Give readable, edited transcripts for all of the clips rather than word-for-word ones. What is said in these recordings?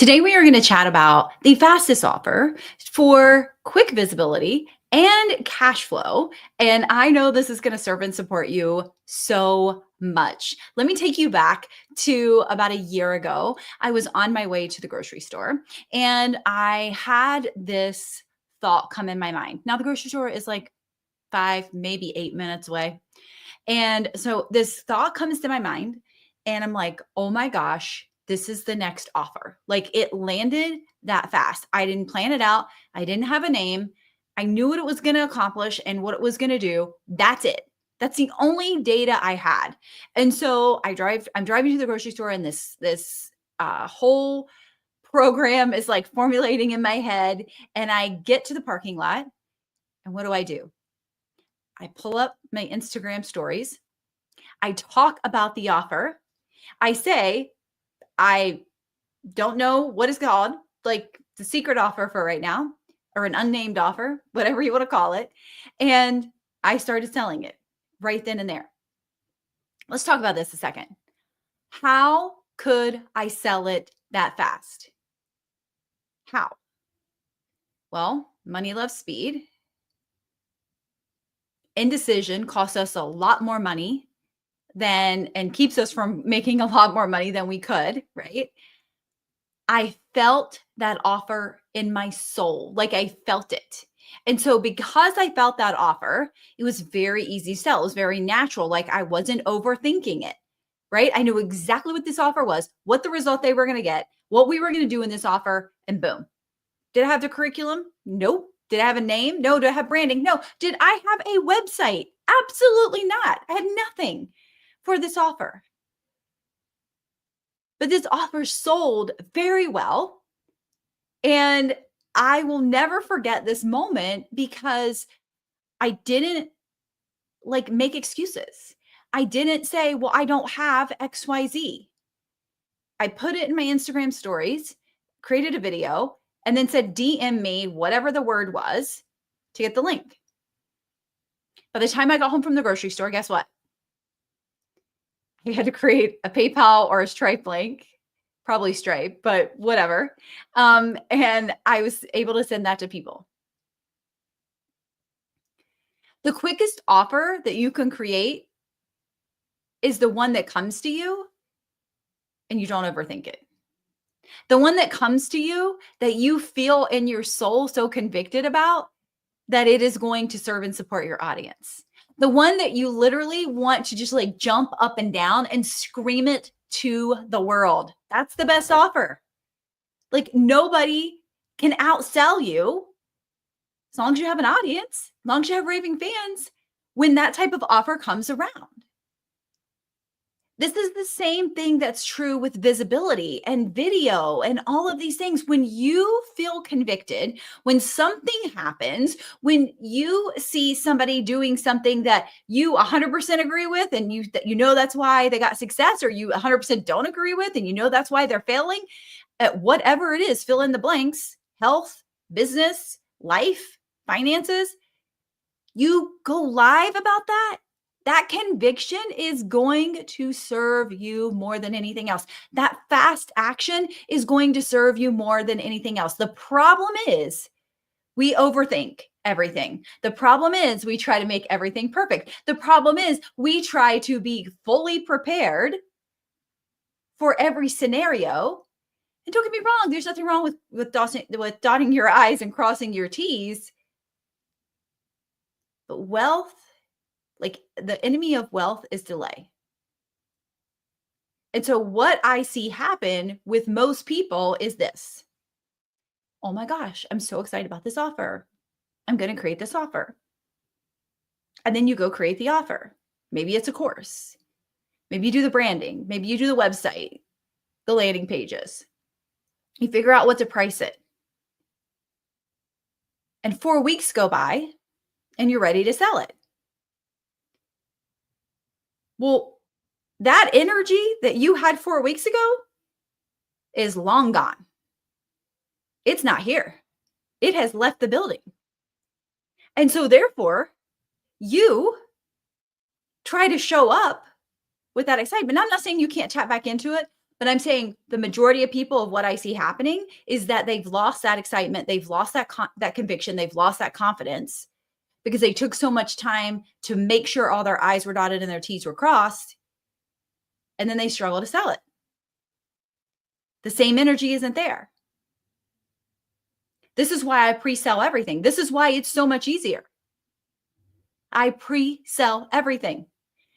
Today, we are going to chat about the fastest offer for quick visibility and cash flow. And I know this is going to serve and support you so much. Let me take you back to about a year ago. I was on my way to the grocery store and I had this thought come in my mind. Now, the grocery store is like 5, maybe 8 minutes away. And so this thought comes to my mind, and I'm like, oh my gosh, this is the next offer. Like it landed that fast. I didn't plan it out, I didn't have a name. I knew what it was going to accomplish and what it was going to do. That's it. That's the only data I had. And so I'm driving to the grocery store, and this whole program is like formulating in my head. And I get to the parking lot, and what do? I pull up my Instagram stories. I talk about the offer. I say, I don't know what it's called, like the secret offer for right now, or an unnamed offer, whatever you want to call it. And I started selling it right then and there. Let's talk about this a second. How could I sell it that fast? How? Well, money loves speed. Indecision costs us a lot more money than and keeps us from making a lot more money than we could, right? I felt that offer in my soul, like I felt it. And so, because I felt that offer, it was very easy to sell. It was very natural. Like I wasn't overthinking it, right? I knew exactly what this offer was, what the result they were going to get, what we were going to do in this offer, and boom. Did I have the curriculum? Nope. Did I have a name? No. Did I have branding? No. Did I have a website? Absolutely not. I had nothing for this offer. But this offer sold very well. And I will never forget this moment because I didn't like make excuses. I didn't say, well, I don't have XYZ. I put it in my Instagram stories, created a video, and then said, DM me whatever the word was to get the link. By the time I got home from the grocery store, guess what? I had to create a PayPal or a Stripe link, probably Stripe, but whatever. And I was able to send that to people. The quickest offer that you can create is the one that comes to you and you don't overthink it. The one that comes to you that you feel in your soul so convicted about that it is going to serve and support your audience. The one that you literally want to just like jump up and down and scream it to the world. That's the best offer. Like nobody can outsell you as long as you have an audience, as long as you have raving fans, when that type of offer comes around. This is the same thing that's true with visibility and video and all of these things. When you feel convicted, when something happens, when you see somebody doing something that you 100% agree with and you know that's why they got success, or you 100% don't agree with and you know that's why they're failing at whatever it is, fill in the blanks, health, business, life, finances, you go live about that. That conviction is going to serve you more than anything else. That fast action is going to serve you more than anything else. The problem is we overthink everything. The problem is we try to make everything perfect. The problem is we try to be fully prepared for every scenario. And don't get me wrong, there's nothing wrong with dotting your I's and crossing your T's. But wealth, like the enemy of wealth is delay. And so what I see happen with most people is this. Oh my gosh, I'm so excited about this offer. I'm going to create this offer. And then you go create the offer. Maybe it's a course. Maybe you do the branding. Maybe you do the website, the landing pages. You figure out what to price it. And 4 weeks go by and you're ready to sell it. Well, that energy that you had 4 weeks ago is long gone. It's not here. It has left the building. And so therefore, you try to show up with that excitement. I'm not saying you can't tap back into it, But I'm saying the majority of people of what I see happening is that they've lost that excitement, they've lost that conviction, they've lost that confidence because they took so much time to make sure all their I's were dotted and their T's were crossed, and then they struggle to sell it. The same energy isn't there. This is why I pre-sell everything. This is why it's so much easier. I pre-sell everything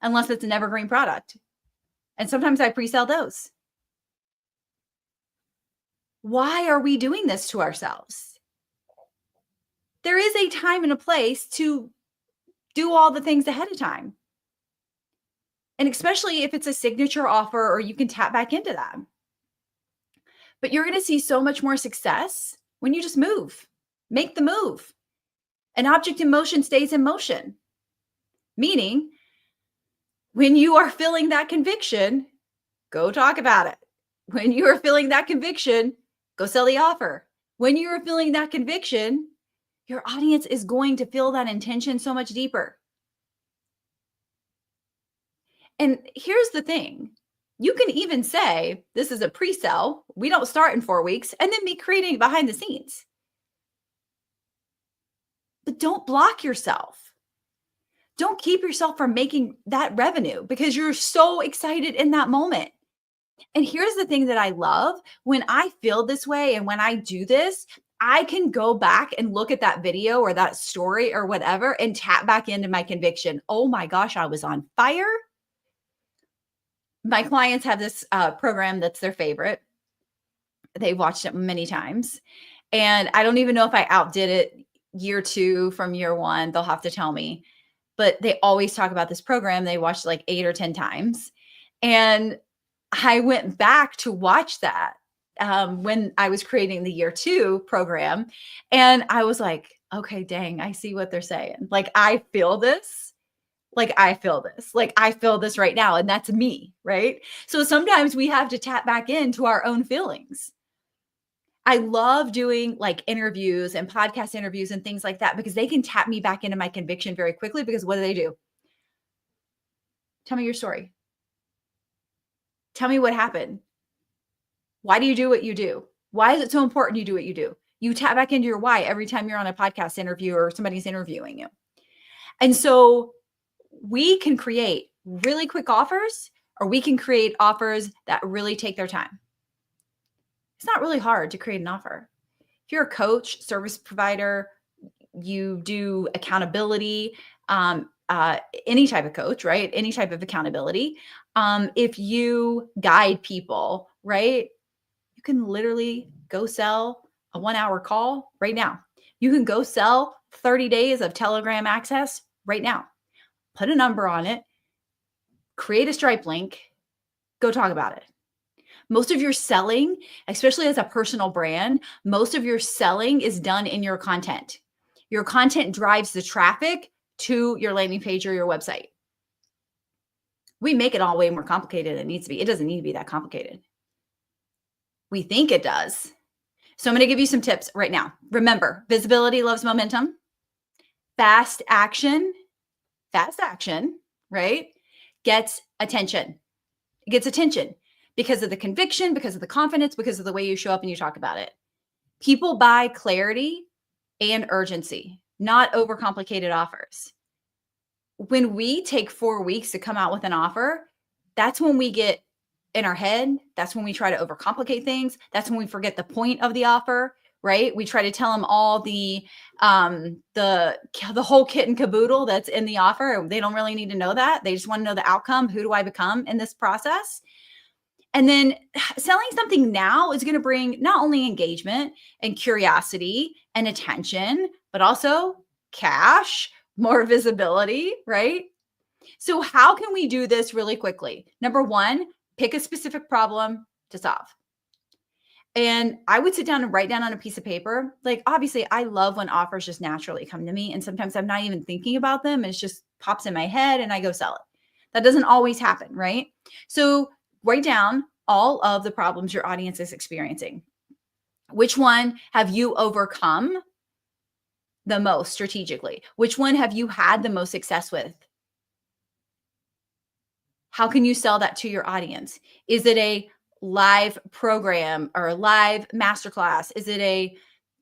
unless it's an evergreen product. And sometimes I pre-sell those. Why are we doing this to ourselves? There is a time and a place to do all the things ahead of time. And especially if it's a signature offer or you can tap back into that. But you're going to see so much more success when you just move, make the move. An object in motion stays in motion. Meaning, when you are feeling that conviction, go talk about it. When you are feeling that conviction, go sell the offer. When you are feeling that conviction, your audience is going to feel that intention so much deeper. And here's the thing. You can even say, this is a pre-sell. We don't start in 4 weeks, and then be creating behind the scenes. But don't block yourself. Don't keep yourself from making that revenue because you're so excited in that moment. And here's the thing that I love. When I feel this way and when I do this, I can go back and look at that video or that story or whatever and tap back into my conviction. Oh my gosh, I was on fire. My clients have this program that's their favorite. They've watched it many times. And I don't even know if I outdid it year 2 from year 1. They'll have to tell me. But they always talk about this program. They watched like 8 or 10 times. And I went back to watch that when I was creating the year 2 program. And I was like, okay, dang, I see what they're saying. Like, I feel this. Like, I feel this. Like, I feel this right now. And that's me, right? So sometimes we have to tap back into our own feelings. I love doing like interviews and podcast interviews and things like that because they can tap me back into my conviction very quickly because what do? Tell me your story. Tell me what happened. Why do you do what you do? Why is it so important you do what you do? You tap back into your why every time you're on a podcast interview or somebody's interviewing you. And so we can create really quick offers or we can create offers that really take their time. It's not really hard to create an offer. If you're a coach, service provider, you do accountability, any type of coach, right? Any type of accountability. If you guide people, right? You can literally go sell a 1-hour call right now. You can go sell 30 days of Telegram access right now. Put a number on it, create a Stripe link, go talk about it. Most of your selling, especially as a personal brand, most of your selling is done in your content. Your content drives the traffic to your landing page or your website. We make it all way more complicated than it needs to be. It doesn't need to be that complicated. We think it does. So I'm going to give you some tips right now. Remember, visibility loves momentum. Fast action, right? Gets attention. It gets attention because of the conviction, because of the confidence, because of the way you show up and you talk about it. People buy clarity and urgency, not overcomplicated offers. When we take 4 weeks to come out with an offer, that's when we get in our head. That's when we try to overcomplicate things. That's when we forget the point of the offer, right? We try to tell them all the whole kit and caboodle that's in the offer. They don't really need to know that. They just want to know the outcome. Who do I become in this process? And then selling something now is going to bring not only engagement and curiosity and attention, but also cash, more visibility, right? So how can we do this really quickly? Number 1, pick a specific problem to solve. And I would sit down and write down on a piece of paper. Like, obviously, I love when offers just naturally come to me. And sometimes I'm not even thinking about them. It just pops in my head and I go sell it. That doesn't always happen, right? So write down all of the problems your audience is experiencing. Which one have you overcome the most strategically? Which one have you had the most success with? How can you sell that to your audience? Is it a live program or live masterclass? Is it a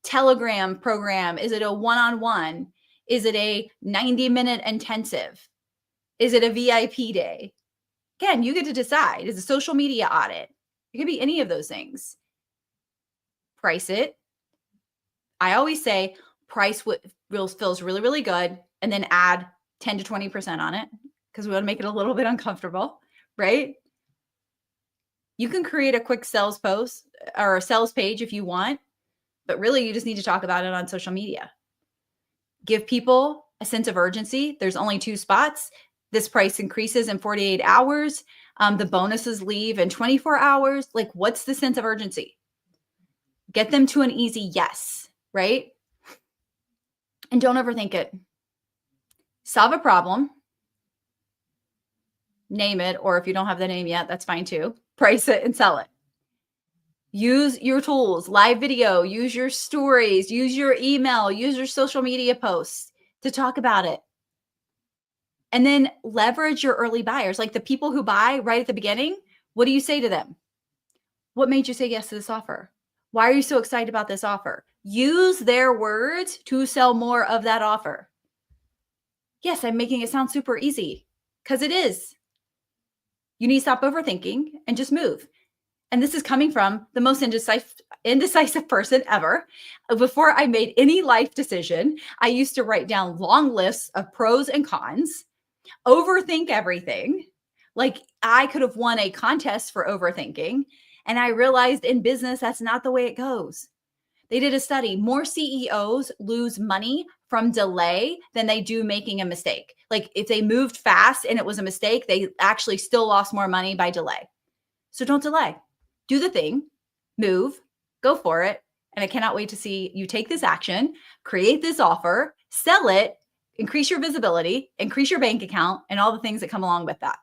Telegram program? Is it a one-on-one? Is it a 90-minute intensive? Is it a VIP day? Again, you get to decide. Is it a social media audit? It could be any of those things. Price it. I always say price what feels really, really good, and then add 10 to 20% on it because we want to make it a little bit uncomfortable, right? You can create a quick sales post or a sales page if you want, but really you just need to talk about it on social media. Give people a sense of urgency. There's only 2 spots. This price increases in 48 hours. The bonuses leave in 24 hours. Like, what's the sense of urgency? Get them to an easy yes, right? And don't overthink it. Solve a problem. Name it, or if you don't have the name yet, that's fine too. Price it and sell it. Use your tools, live video, use your stories, use your email, use your social media posts to talk about it. And then leverage your early buyers, like the people who buy right at the beginning. What do you say to them? What made you say yes to this offer? Why are you so excited about this offer? Use their words to sell more of that offer. Yes, I'm making it sound super easy because it is. You need to stop overthinking and just move. And this is coming from the most indecisive person ever. Before I made any life decision, I used to write down long lists of pros and cons, overthink everything. Like I could have won a contest for overthinking. And I realized in business, that's not the way it goes. They did a study. More CEOs lose money from delay than they do making a mistake. Like if they moved fast and it was a mistake, they actually still lost more money by delay. So don't delay. Do the thing, move, go for it. And I cannot wait to see you take this action, create this offer, sell it, increase your visibility, increase your bank account, and all the things that come along with that.